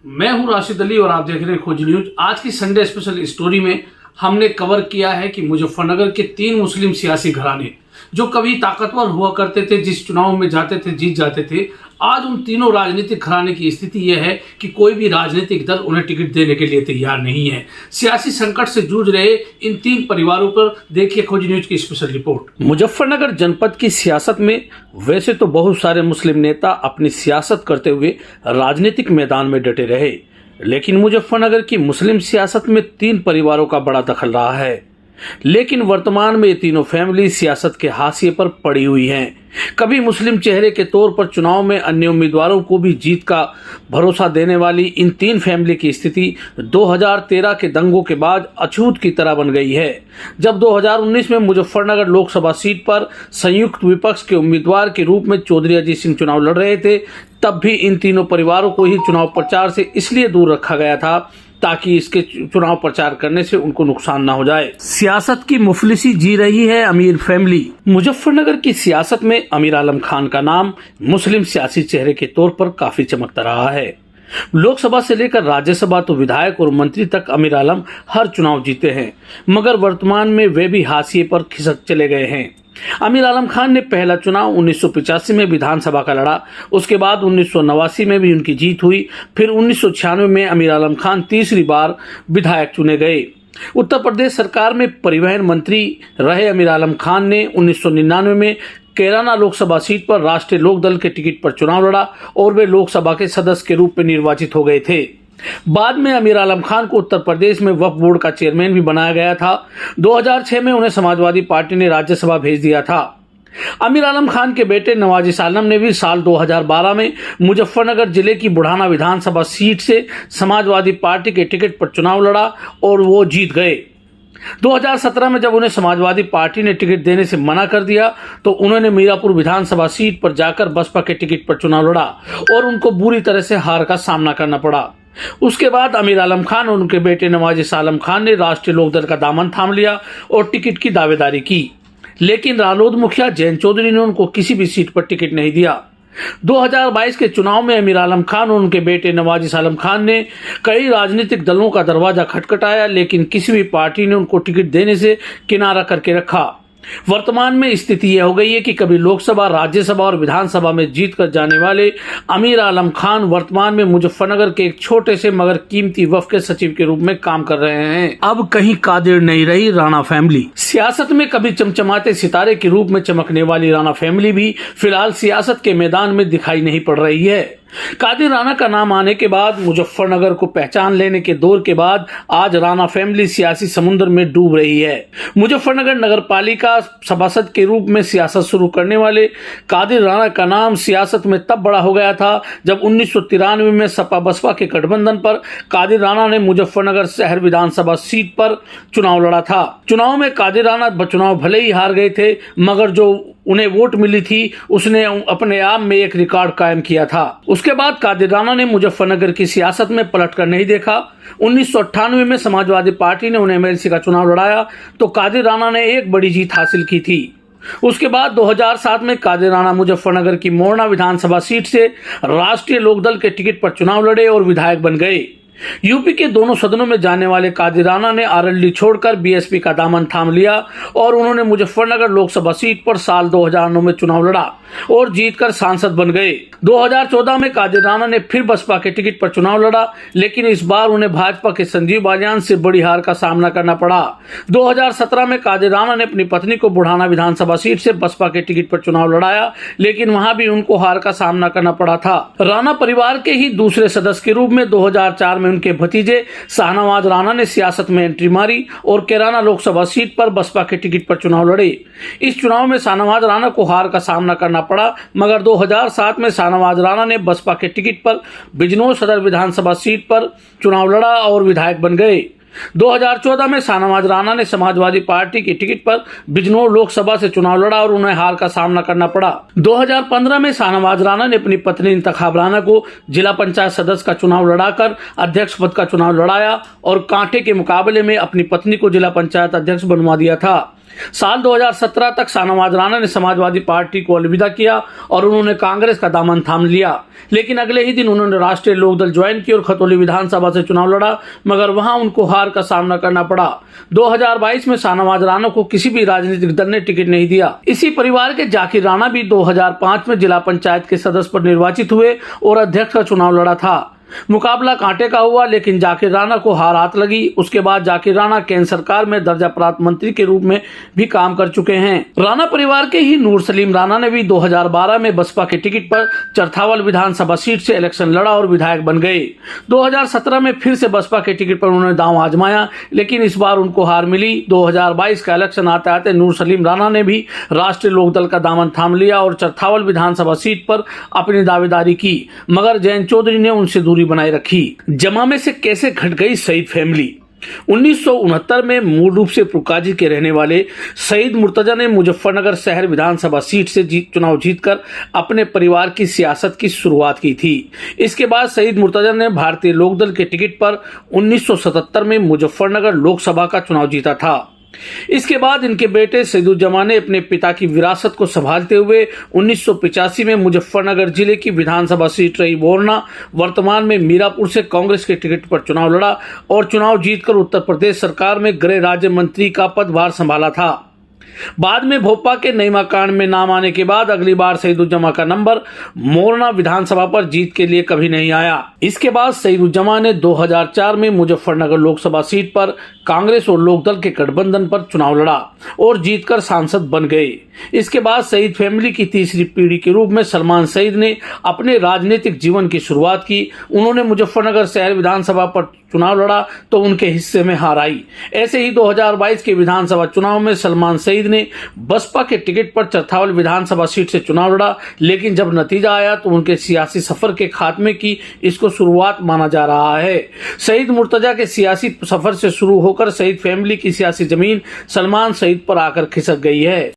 मैं हूं राशिद अली और आप देख रहे हैं खोज न्यूज। आज की संडे स्पेशल स्टोरी में हमने कवर किया है कि मुजफ्फरनगर के 3 मुस्लिम सियासी घराने जो कभी ताकतवर हुआ करते थे, जिस चुनाव में जाते थे जीत जाते थे, आज उन तीनों राजनीतिक घराने की स्थिति यह है कि कोई भी राजनीतिक दल उन्हें टिकट देने के लिए तैयार नहीं है। सियासी संकट से जूझ रहे इन 3 परिवारों पर देखिए खोज न्यूज की स्पेशल रिपोर्ट। मुजफ्फरनगर जनपद की सियासत में वैसे तो बहुत सारे मुस्लिम नेता अपनी सियासत करते हुए राजनीतिक मैदान में डटे रहे, लेकिन मुजफ्फरनगर की मुस्लिम सियासत में 3 परिवारों का बड़ा दखल रहा है। लेकिन वर्तमान में ये तीनों फैमिली सियासत के हाशिए पर पड़ी हुई हैं। कभी मुस्लिम चेहरे के तौर पर चुनाव में अन्य उम्मीदवारों को भी जीत का भरोसा देने वाली इन 3 फैमिली की स्थिति 2013 के दंगों के बाद अछूत की तरह बन गई है। जब 2019 में मुजफ्फरनगर लोकसभा सीट पर संयुक्त विपक्ष के उम्मीदवार के रूप में चौधरी अजीत सिंह चुनाव लड़ रहे थे, तब भी इन तीनों परिवारों को ही चुनाव प्रचार से इसलिए दूर रखा गया था ताकि इसके चुनाव प्रचार करने से उनको नुकसान ना हो जाए। सियासत की मुफलिसी जी रही है अमीर फैमिली। मुजफ्फरनगर की सियासत में अमीर आलम खान का नाम मुस्लिम सियासी चेहरे के तौर पर काफी चमकता रहा है। लोकसभा से लेकर राज्यसभा तो विधायक और मंत्री तक अमीर आलम हर चुनाव जीते हैं, मगर वर्तमान में वे भी हाशिए पर खिसक चले गए हैं। अमीर आलम खान ने पहला चुनाव 1985 में विधानसभा का लड़ा, उसके बाद 1989 में भी उनकी जीत हुई। फिर 1996 में अमीर आलम खान तीसरी बार विधायक चुने गए। उत्तर प्रदेश सरकार में परिवहन मंत्री रहे अमीर आलम खान ने 1999 में कैराना लोकसभा सीट पर राष्ट्रीय लोकदल के टिकट पर चुनाव लड़ा और वे लोकसभा के सदस्य के रूप में निर्वाचित हो गए थे। बाद में अमीर आलम खान को उत्तर प्रदेश में वक्फ बोर्ड का चेयरमैन भी बनाया गया था। 2006 में उन्हें समाजवादी पार्टी ने राज्यसभा भेज दिया था। अमीर आलम खान के बेटे नवाजिश आलम ने भी साल 2012 में मुजफ्फरनगर जिले की बुढ़ाना विधानसभा सीट से समाजवादी पार्टी के टिकट पर चुनाव लड़ा और वो जीत गए। 2017 में जब उन्हें समाजवादी पार्टी ने टिकट देने से मना कर दिया तो उन्होंने मीरापुर विधानसभा सीट पर जाकर बसपा के टिकट पर चुनाव लड़ा और उनको बुरी तरह से हार का सामना करना पड़ा। उसके बाद अमीर आलम खान और उनके बेटे नवाजिश आलम खान ने राष्ट्रीय लोकदल का दामन थाम लिया और टिकट की दावेदारी की, लेकिन रालोद मुखिया जयंत चौधरी ने उनको किसी भी सीट पर टिकट नहीं दिया। 2022 के चुनाव में अमीर आलम खान और उनके बेटे नवाजिश आलम खान ने कई राजनीतिक दलों का दरवाजा खटखटाया, लेकिन किसी भी पार्टी ने उनको टिकट देने से किनारा करके रखा। वर्तमान में स्थिति यह हो गई है कि कभी लोकसभा, राज्यसभा और विधानसभा में जीत कर जाने वाले अमीर आलम खान वर्तमान में मुजफ्फरनगर के एक छोटे से मगर कीमती वफ़द के सचिव के रूप में काम कर रहे हैं। अब कहीं कादिर नहीं रही राणा फैमिली। सियासत में कभी चमचमाते सितारे के रूप में चमकने वाली राणा फैमिली भी फिलहाल सियासत के मैदान में दिखाई नहीं पड़ रही है। कादिर राणा का नाम आने के बाद, मुजफ्फरनगर को पहचान लेने के दौर के बाद आज राणा फैमिली सियासी समुद्र में डूब रही है। मुजफ्फरनगर नगर पालिका सभासद के रूप में सियासत शुरू करने वाले कादिर राणा का नाम सियासत में तब बड़ा हो गया था जब 1993 में सपा बसपा के गठबंधन पर कादिर राणा ने मुजफ्फरनगर शहर विधानसभा सीट पर चुनाव लड़ा था। चुनाव में कादिर राणा चुनाव भले ही हार गए थे, मगर जो उन्हें वोट मिली थी उसने अपने आप में एक रिकॉर्ड कायम किया था। उसके बाद कादिर राणा ने मुजफ्फरनगर की सियासत में पलट कर नहीं देखा। 1998 में समाजवादी पार्टी ने उन्हें एमएलसी का चुनाव लड़ाया तो कादिर राणा ने एक बड़ी जीत हासिल की थी। उसके बाद 2007 में कादिर राणा मुजफ्फरनगर की मोरना विधानसभा सीट से राष्ट्रीय लोकदल के टिकट पर चुनाव लड़े और विधायक बन गए। यूपी के दोनों सदनों में जाने वाले कादिर राणा ने आरएलडी छोड़कर बीएसपी का दामन थाम लिया और उन्होंने मुजफ्फरनगर लोकसभा सीट पर साल 2009 में चुनाव लड़ा और जीतकर सांसद बन गए। 2014 में कादिर राणा ने फिर बसपा के टिकट पर चुनाव लड़ा, लेकिन इस बार उन्हें भाजपा के संजीव बालियान से बड़ी हार का सामना करना पड़ा। 2017 में कादिर राणा ने अपनी पत्नी को बुढ़ाना विधानसभा सीट से बसपा के टिकट पर चुनाव लड़ाया, लेकिन वहां भी उनको हार का सामना करना पड़ा था। राणा परिवार के ही दूसरे सदस्य के रूप में 2004 में उनके भतीजे शाहनवाज राणा ने सियासत में एंट्री मारी और कैराना लोकसभा सीट पर बसपा के टिकट पर चुनाव लड़े। इस चुनाव में शाहनवाज राणा को हार का सामना करना पड़ा, मगर 2007 में शाहनवाज राणा ने बसपा के टिकट पर बिजनौर सदर विधानसभा सीट पर चुनाव लड़ा और विधायक बन गए। 2014 में शाहनवाज राणा ने समाजवादी पार्टी की टिकट पर बिजनौर लोकसभा से चुनाव लड़ा और उन्हें हार का सामना करना पड़ा। 2015 में शाहनवाज राणा ने अपनी पत्नी इंतखाब राणा को जिला पंचायत सदस्य का चुनाव लड़ाकर अध्यक्ष पद का चुनाव लड़ाया और कांटे के मुकाबले में अपनी पत्नी को जिला पंचायत अध्यक्ष बनवा दिया था। साल 2017 तक शाहनवाज राणा ने समाजवादी पार्टी को अलविदा किया और उन्होंने कांग्रेस का दामन थाम लिया, लेकिन अगले ही दिन उन्होंने राष्ट्रीय लोकदल ज्वाइन की और खतौली विधानसभा से चुनाव लड़ा, मगर वहां उनको हार का सामना करना पड़ा। 2022 में शाहनवाज राणा को किसी भी राजनीतिक दल ने टिकट नहीं दिया। इसी परिवार के जाकिर राणा भी 2005 में जिला पंचायत के सदस्य पर निर्वाचित हुए और अध्यक्ष का चुनाव लड़ा था। मुकाबला कांटे का हुआ, लेकिन जाकिर राणा को हार हाथ लगी। उसके बाद जाकिर राणा केंद्र सरकार में दर्जा प्राप्त मंत्री के रूप में भी काम कर चुके हैं। राणा परिवार के ही नूर सलीम राणा ने भी 2012 में बसपा के टिकट पर चरथावल विधानसभा सीट से इलेक्शन लड़ा और विधायक बन गए। 2017 में फिर से बसपा के टिकट पर उन्होंने दांव आजमाया, लेकिन इस बार उनको हार मिली। 2022 का इलेक्शन आते आते नूर सलीम राणा ने भी राष्ट्रीय लोकदल का दामन थाम लिया और चरथावल विधानसभा सीट पर अपनी दावेदारी की, मगर जयंत चौधरी ने उनसे दूरी बनाए रखी। जमा में से कैसे घट गई सईद फैमिली। 1969 में मूल रूप से पुरकाजी के रहने वाले सईद मुर्तजा ने मुजफ्फरनगर शहर विधानसभा सीट से चुनाव जीतकर अपने परिवार की सियासत की शुरुआत की थी। इसके बाद सईद मुर्तजा ने भारतीय लोकदल के टिकट पर 1977 में मुजफ्फरनगर लोकसभा का चुनाव जीता था। इसके बाद इनके बेटे सईदुज्जमा ने अपने पिता की विरासत को संभालते हुए 1985 में मुजफ्फरनगर जिले की विधानसभा सीट रही बोरना, वर्तमान में मीरापुर से कांग्रेस के टिकट पर चुनाव लड़ा और चुनाव जीतकर उत्तर प्रदेश सरकार में गृह राज्य मंत्री का पदभार संभाला था। बाद में भोपा के नईमा कांड में नाम आने के बाद अगली बार सईदुज्जमा का नंबर मोरना विधानसभा पर जीत के लिए कभी नहीं आया। इसके बाद सईदुज्जमा ने 2004 में मुजफ्फरनगर लोकसभा सीट पर कांग्रेस और लोकदल के गठबंधन पर चुनाव लड़ा और जीतकर सांसद बन गए। इसके बाद सईद फैमिली की तीसरी पीढ़ी के रूप में सलमान सईद ने अपने राजनीतिक जीवन की शुरुआत की। उन्होंने मुजफ्फरनगर शहर विधानसभा पर चुनाव लड़ा तो उनके हिस्से में हार आई। ऐसे ही 2022 के विधानसभा चुनाव में सलमान सईद ने बसपा के टिकट पर चरथावल विधानसभा सीट से चुनाव लड़ा, लेकिन जब नतीजा आया तो उनके सियासी सफर के खात्मे की इसको शुरुआत माना जा रहा है। सईद मुर्तजा के सियासी सफर से शुरू होकर सईद फैमिली की सियासी जमीन सलमान सईद पर आकर खिसक गई है।